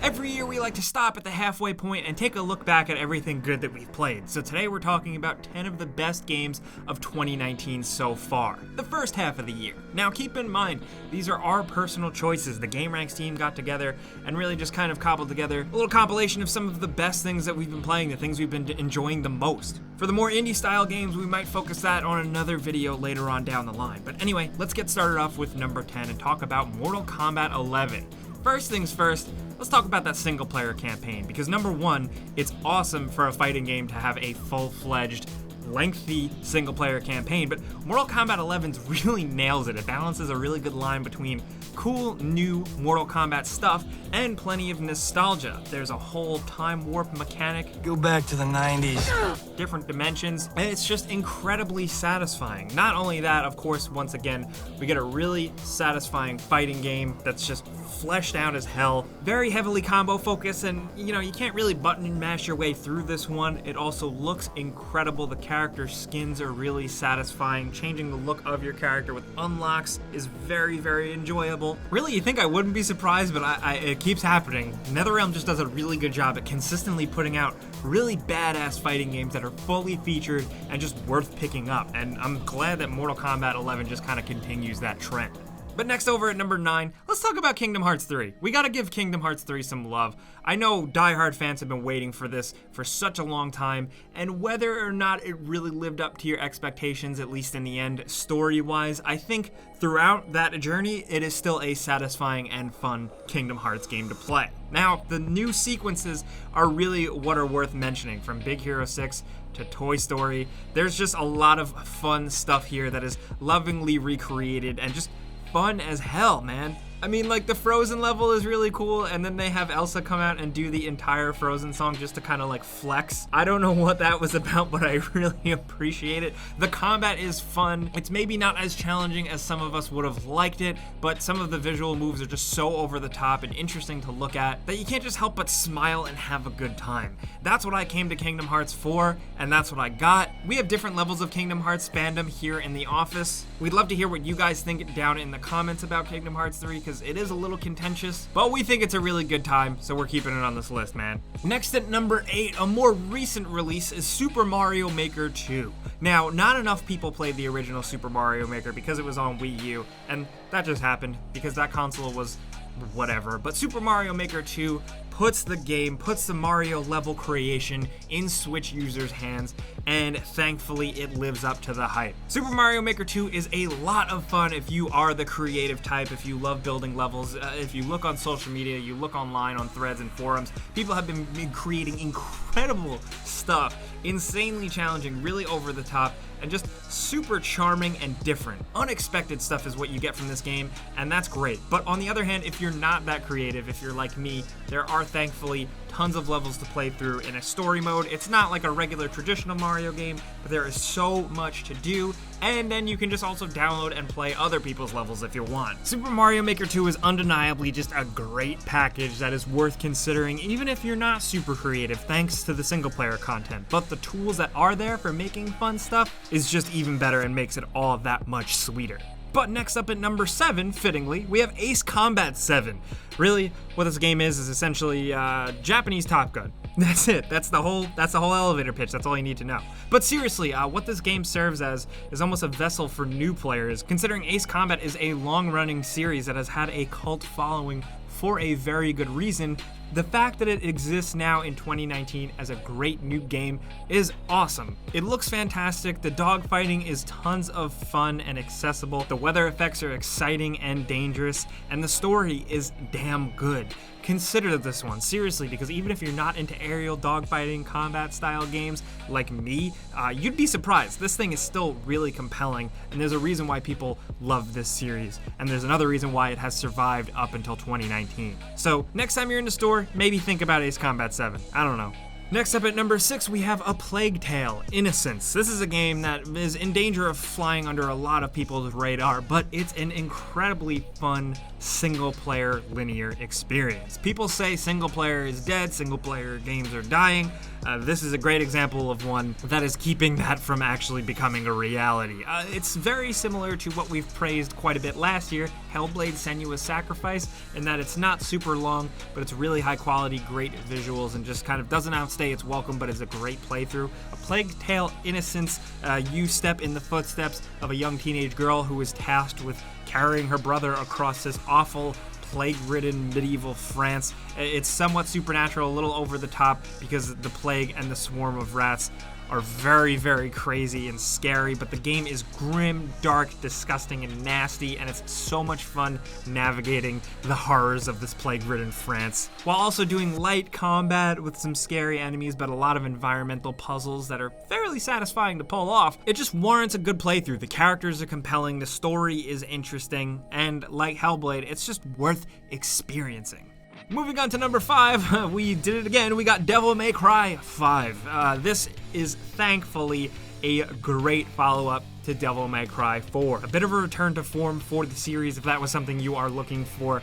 Every year we like to stop at the halfway point and take a look back at everything good that we've played. So today we're talking about 10 of the best games of 2019 so far, the first half of the year. Now keep in mind, these are our personal choices. The GameRanks team got together and really just kind of cobbled together a little compilation of some of the best things that we've been playing, the things we've been enjoying the most. For the more indie style games, we might focus that on another video later on down the line. But anyway, let's get started off with number 10 and talk about Mortal Kombat 11. First things first, let's talk about that single player campaign, because number one, it's awesome for a fighting game to have a full-fledged, lengthy single player campaign, but Mortal Kombat 11 really nails it. It balances a really good line between cool, new Mortal Kombat stuff and plenty of nostalgia. There's a whole time warp mechanic. Go back to the 90s. Different dimensions, and it's just incredibly satisfying. Not only that, of course, once again, we get a really satisfying fighting game that's just fleshed out as hell. Very heavily combo focused, and you can't really button and mash your way through this one. It also looks incredible. The character skins are really satisfying. Changing the look of your character with unlocks is very, very enjoyable. Really, you think I wouldn't be surprised, but it keeps happening. NetherRealm just does a really good job at consistently putting out really badass fighting games that are fully featured and just worth picking up, and I'm glad that Mortal Kombat 11 just kind of continues that trend. But next, over at number 9, let's talk about Kingdom Hearts 3. We gotta give Kingdom Hearts 3 some love. I know diehard fans have been waiting for this for such a long time, and whether or not it really lived up to your expectations, at least in the end, story-wise, I think throughout that journey, it is still a satisfying and fun Kingdom Hearts game to play. Now, the new sequences are really what are worth mentioning, from Big Hero 6 to Toy Story. There's just a lot of fun stuff here that is lovingly recreated and just fun as hell, man. I mean, like, the Frozen level is really cool, and then they have Elsa come out and do the entire Frozen song just to kind of like flex. I don't know what that was about, but I really appreciate it. The combat is fun. It's maybe not as challenging as some of us would have liked it, but some of the visual moves are just so over the top and interesting to look at that you can't just help but smile and have a good time. That's what I came to Kingdom Hearts for, and that's what I got. We have different levels of Kingdom Hearts fandom here in the office. We'd love to hear what you guys think down in the comments about Kingdom Hearts 3, because it is a little contentious, but we think it's a really good time, so we're keeping it on this list, man. Next at number 8, a more recent release is Super Mario Maker 2. Now, not enough people played the original Super Mario Maker because it was on Wii U, and that just happened because that console was whatever. But Super Mario Maker 2 puts the Mario level creation in Switch users' hands, and thankfully it lives up to the hype. Super Mario Maker 2 is a lot of fun if you are the creative type, if you love building levels. If you look on social media, you look online on threads and forums, people have been creating incredible stuff, insanely challenging, really over the top, and just super charming and different. Unexpected stuff is what you get from this game, and that's great. But on the other hand, if you're not that creative, if you're like me, there are thankfully tons of levels to play through in a story mode. It's not like a regular traditional Mario game, but there is so much to do, and then you can just also download and play other people's levels if you want. Super Mario Maker 2 is undeniably just a great package that is worth considering, even if you're not super creative, thanks to the single player content. But the tools that are there for making fun stuff is just even better and makes it all that much sweeter. But next up at number 7, fittingly, we have Ace Combat 7. Really, what this game is essentially Japanese Top Gun. That's it. That's the whole elevator pitch. That's all you need to know. But seriously, what this game serves as is almost a vessel for new players, considering Ace Combat is a long-running series that has had a cult following for a very good reason. The fact that it exists now in 2019 as a great new game is awesome. It looks fantastic, the dogfighting is tons of fun and accessible, the weather effects are exciting and dangerous, and the story is damn good. Consider this one, seriously, because even if you're not into aerial dogfighting combat style games like me, you'd be surprised. This thing is still really compelling, and there's a reason why people love this series, and there's another reason why it has survived up until 2019. So next time you're in the store, maybe think about Ace Combat 7. I don't know. Next up at number 6, we have A Plague Tale: Innocence. This is a game that is in danger of flying under a lot of people's radar, but it's an incredibly fun, single-player linear experience. People say single-player is dead, single-player games are dying. This is a great example of one that is keeping that from actually becoming a reality. It's very similar to what we've praised quite a bit last year, Hellblade: Senua's Sacrifice, in that it's not super long, but it's really high quality, great visuals, and just kind of doesn't outstay its welcome, but is a great playthrough. A Plague Tale: Innocence, you step in the footsteps of a young teenage girl who is tasked with carrying her brother across this awful, plague-ridden medieval France. It's somewhat supernatural, a little over the top, because the plague and the swarm of rats are very, very crazy and scary, but the game is grim, dark, disgusting, and nasty, and it's so much fun navigating the horrors of this plague-ridden France, while also doing light combat with some scary enemies, but a lot of environmental puzzles that are fairly satisfying to pull off. It just warrants a good playthrough. The characters are compelling, the story is interesting, and like Hellblade, it's just worth experiencing. Moving on to number 5, we did it again. We got Devil May Cry 5. This is thankfully a great follow-up to Devil May Cry 4. A bit of a return to form for the series if that was something you are looking for.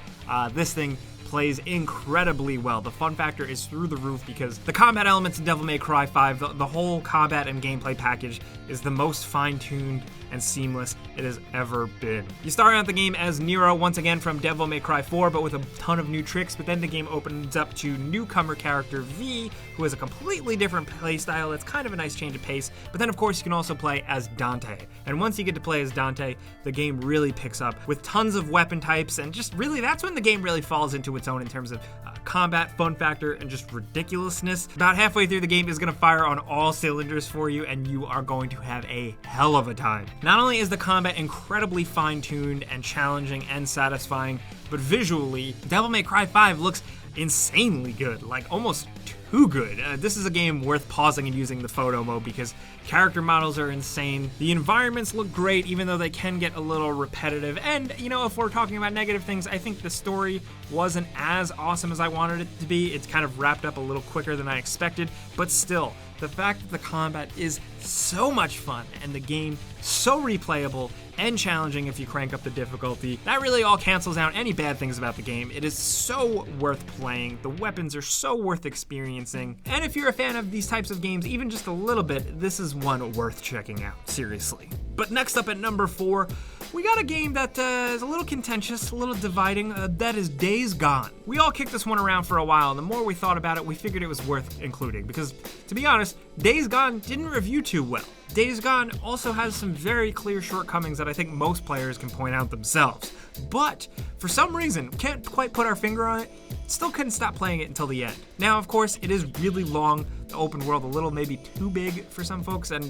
This thing plays incredibly well. The fun factor is through the roof because the combat elements in Devil May Cry 5, the whole combat and gameplay package is the most fine-tuned and seamless it has ever been. You start out the game as Nero once again from Devil May Cry 4, but with a ton of new tricks, but then the game opens up to newcomer character V, who has a completely different playstyle. It's kind of a nice change of pace, but then of course you can also play as Dante. And once you get to play as Dante, the game really picks up with tons of weapon types, and just really that's when the game really falls into its own in terms of combat, fun factor, and just ridiculousness. About halfway through, the game is going to fire on all cylinders for you, and you are going to have a hell of a time. Not only is the combat incredibly fine-tuned and challenging and satisfying, but visually, Devil May Cry 5 looks insanely good, like almost too good. This is a game worth pausing and using the photo mode because character models are insane. The environments look great, even though they can get a little repetitive. And, you know, if we're talking about negative things, I think the story wasn't as awesome as I wanted it to be. It's kind of wrapped up a little quicker than I expected, but still, the fact that the combat is so much fun and the game so replayable and challenging if you crank up the difficulty, that really all cancels out any bad things about the game. It is so worth playing. The weapons are so worth experiencing. And if you're a fan of these types of games, even just a little bit, this is one worth checking out, seriously. But next up at number 4, we got a game that is a little contentious, a little dividing. That is Days Gone. We all kicked this one around for a while, and the more we thought about it, we figured it was worth including. Because, to be honest, Days Gone didn't review too well. Days Gone also has some very clear shortcomings that I think most players can point out themselves. But, for some reason, can't quite put our finger on it, still couldn't stop playing it until the end. Now, of course, it is really long, the open world a little maybe too big for some folks, and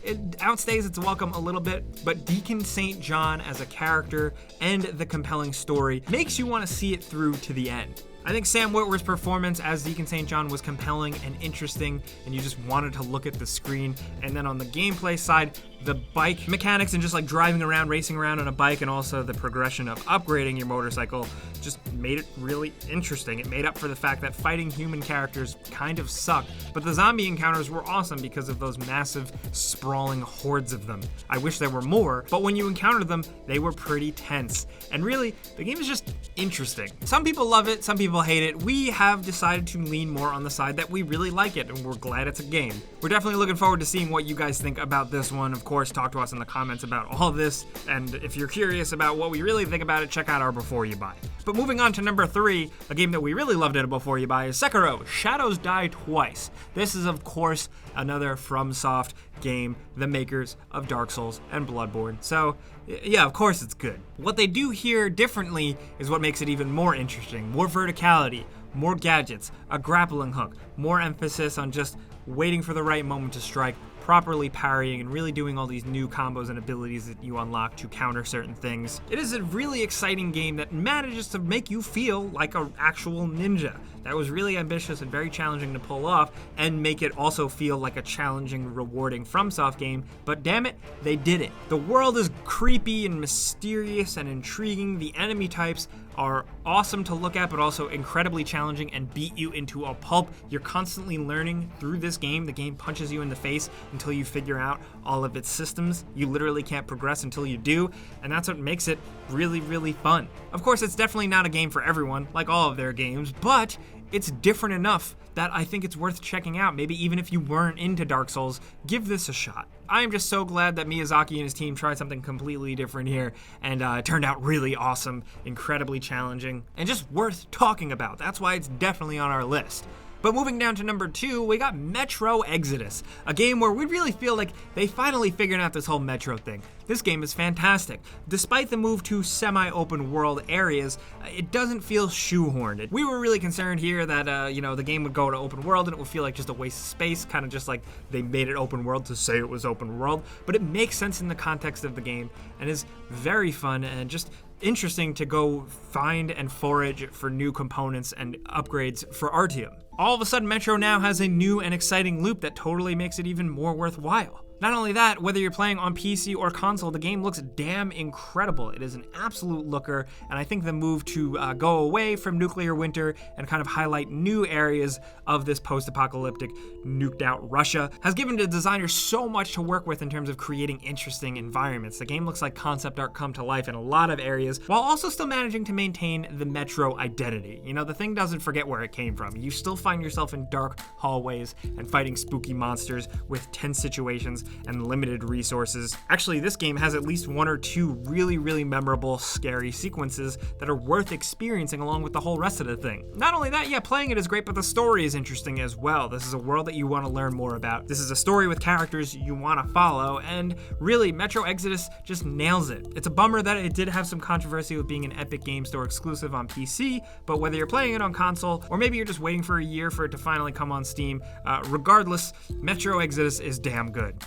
it outstays its welcome a little bit, but Deacon St. John as a character and the compelling story makes you want to see it through to the end. I think Sam Witwer's performance as Deacon St. John was compelling and interesting, and you just wanted to look at the screen. And then on the gameplay side, the bike mechanics and just like driving around, racing around on a bike, and also the progression of upgrading your motorcycle just made it really interesting. It made up for the fact that fighting human characters kind of sucked, but the zombie encounters were awesome because of those massive, sprawling hordes of them. I wish there were more, but when you encountered them, they were pretty tense. And really, the game is just interesting. Some people love it, some people hate it. We have decided to lean more on the side that we really like it, and we're glad it's a game. We're definitely looking forward to seeing what you guys think about this one. Of course, talk to us in the comments about all of this, and if you're curious about what we really think about it, check out our Before You Buy. But moving on to number 3, a game that we really loved in a Before You Buy is Sekiro: Shadows Die Twice. This is, of course, another FromSoft game, the makers of Dark Souls and Bloodborne. So, yeah, of course it's good. What they do here differently is what makes it even more interesting. More verticality, more gadgets, a grappling hook, more emphasis on just waiting for the right moment to strike, properly parrying, and really doing all these new combos and abilities that you unlock to counter certain things. It is a really exciting game that manages to make you feel like an actual ninja. That was really ambitious and very challenging to pull off, and make it also feel like a challenging, rewarding FromSoft game, but damn it, they did it. The world is creepy and mysterious and intriguing. The enemy types are awesome to look at, but also incredibly challenging and beat you into a pulp. You're constantly learning through this game. The game punches you in the face until you figure out all of its systems. You literally can't progress until you do, and that's what makes it really, really fun. Of course, it's definitely not a game for everyone, like all of their games, but it's different enough that I think it's worth checking out. Maybe even if you weren't into Dark Souls, give this a shot. I am just so glad that Miyazaki and his team tried something completely different here, and it turned out really awesome, incredibly challenging, and just worth talking about. That's why it's definitely on our list. But moving down to number 2, we got Metro Exodus, a game where we really feel like they finally figured out this whole Metro thing. This game is fantastic. Despite the move to semi-open world areas, it doesn't feel shoehorned. We were really concerned here that the game would go to open world and it would feel like just a waste of space, kind of just like they made it open world to say it was open world, but it makes sense in the context of the game and is very fun and just interesting to go find and forage for new components and upgrades for Artyom. All of a sudden, Metro now has a new and exciting loop that totally makes it even more worthwhile. Not only that, whether you're playing on PC or console, the game looks damn incredible. It is an absolute looker, and I think the move to go away from nuclear winter and kind of highlight new areas of this post-apocalyptic, nuked-out Russia has given the designers so much to work with in terms of creating interesting environments. The game looks like concept art come to life in a lot of areas, while also still managing to maintain the Metro identity. You know, the thing doesn't forget where it came from. You still find yourself in dark hallways and fighting spooky monsters with tense situations and limited resources. Actually, this game has at least 1 or 2 really, really memorable, scary sequences that are worth experiencing along with the whole rest of the thing. Not only that, yeah, playing it is great, but the story is interesting as well. This is a world that you want to learn more about. This is a story with characters you want to follow, and really, Metro Exodus just nails it. It's a bummer that it did have some controversy with being an Epic Game Store exclusive on PC, but whether you're playing it on console, or maybe you're just waiting for a year for it to finally come on Steam, regardless, Metro Exodus is damn good.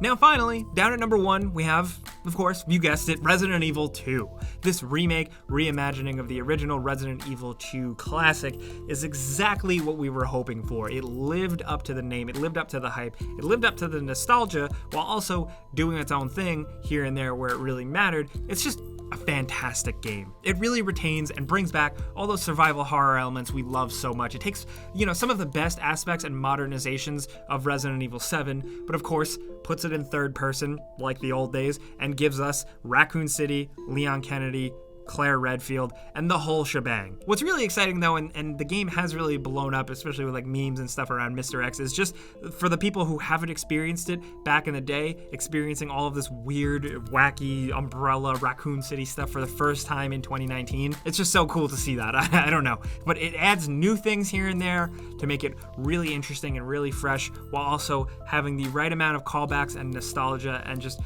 Now finally, down at number 1, we have, of course, you guessed it, Resident Evil 2. This remake, reimagining of the original Resident Evil 2 classic is exactly what we were hoping for. It lived up to the name, it lived up to the hype, it lived up to the nostalgia, while also doing its own thing here and there where it really mattered. It's just a fantastic game. It really retains and brings back all those survival horror elements we love so much. It takes, some of the best aspects and modernizations of Resident Evil 7, but of course, puts it in third person, like the old days, and gives us Raccoon City, Leon Kennedy, Claire Redfield, and the whole shebang. What's really exciting though, and the game has really blown up, especially with like memes and stuff around Mr. X, is just for the people who haven't experienced it back in the day, experiencing all of this weird, wacky, Umbrella, Raccoon City stuff for the first time in 2019. It's just so cool to see that. I don't know. But it adds new things here and there to make it really interesting and really fresh, while also having the right amount of callbacks and nostalgia and just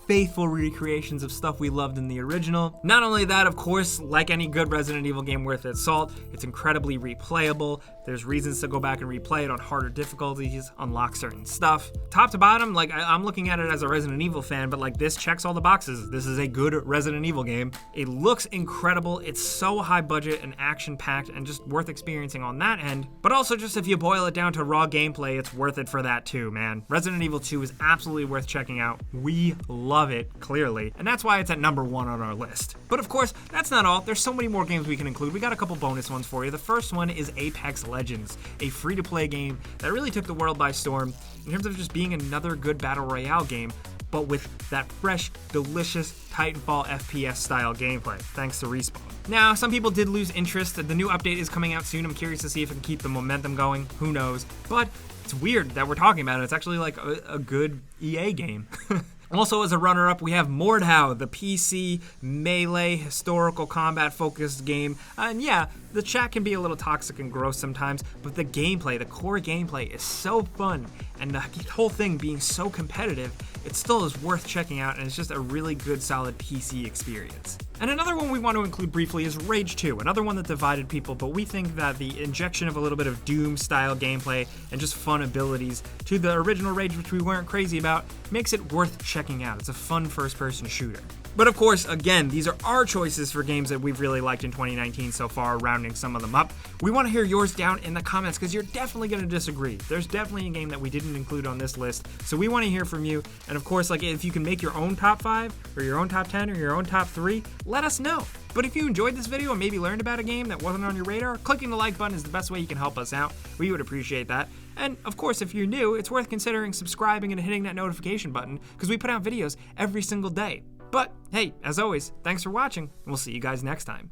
faithful recreations of stuff we loved in the original. Not only that, of course, like any good Resident Evil game worth its salt, it's incredibly replayable. There's reasons to go back and replay it on harder difficulties, unlock certain stuff. Top to bottom, I'm looking at it as a Resident Evil fan, but this checks all the boxes. This is a good Resident Evil game. It looks incredible. It's so high budget and action-packed and just worth experiencing on that end. But also just if you boil it down to raw gameplay, it's worth it for that too, man. Resident Evil 2 is absolutely worth checking out. We love it, clearly, and that's why it's at number 1 on our list. But of course, that's not all. There's so many more games we can include. We got a couple bonus ones for you. The first one is Apex Legends, a free-to-play game that really took the world by storm in terms of just being another good battle royale game, but with that fresh, delicious Titanfall FPS style gameplay, thanks to Respawn. Now, some people did lose interest. The new update is coming out soon. I'm curious to see if it can keep the momentum going. Who knows? But it's weird that we're talking about it. It's actually like a good EA game. Also, as a runner-up, we have Mordhau, the PC melee historical combat-focused game. And yeah, the chat can be a little toxic and gross sometimes, but the gameplay, the core gameplay, is so fun, and the whole thing being so competitive, it still is worth checking out, and it's just a really good, solid PC experience. And another one we want to include briefly is Rage 2, another one that divided people, but we think that the injection of a little bit of Doom-style gameplay and just fun abilities to the original Rage, which we weren't crazy about, makes it worth checking out. It's a fun first-person shooter. But of course, again, these are our choices for games that we've really liked in 2019 so far, rounding some of them up. We want to hear yours down in the comments because you're definitely going to disagree. There's definitely a game that we didn't include on this list, so we want to hear from you. And of course, if you can make your own top 5 or your own top 10 or your own top 3, let us know. But if you enjoyed this video and maybe learned about a game that wasn't on your radar, clicking the like button is the best way you can help us out. We would appreciate that. And of course, if you're new, it's worth considering subscribing and hitting that notification button because we put out videos every single day. But hey, as always, thanks for watching, and we'll see you guys next time.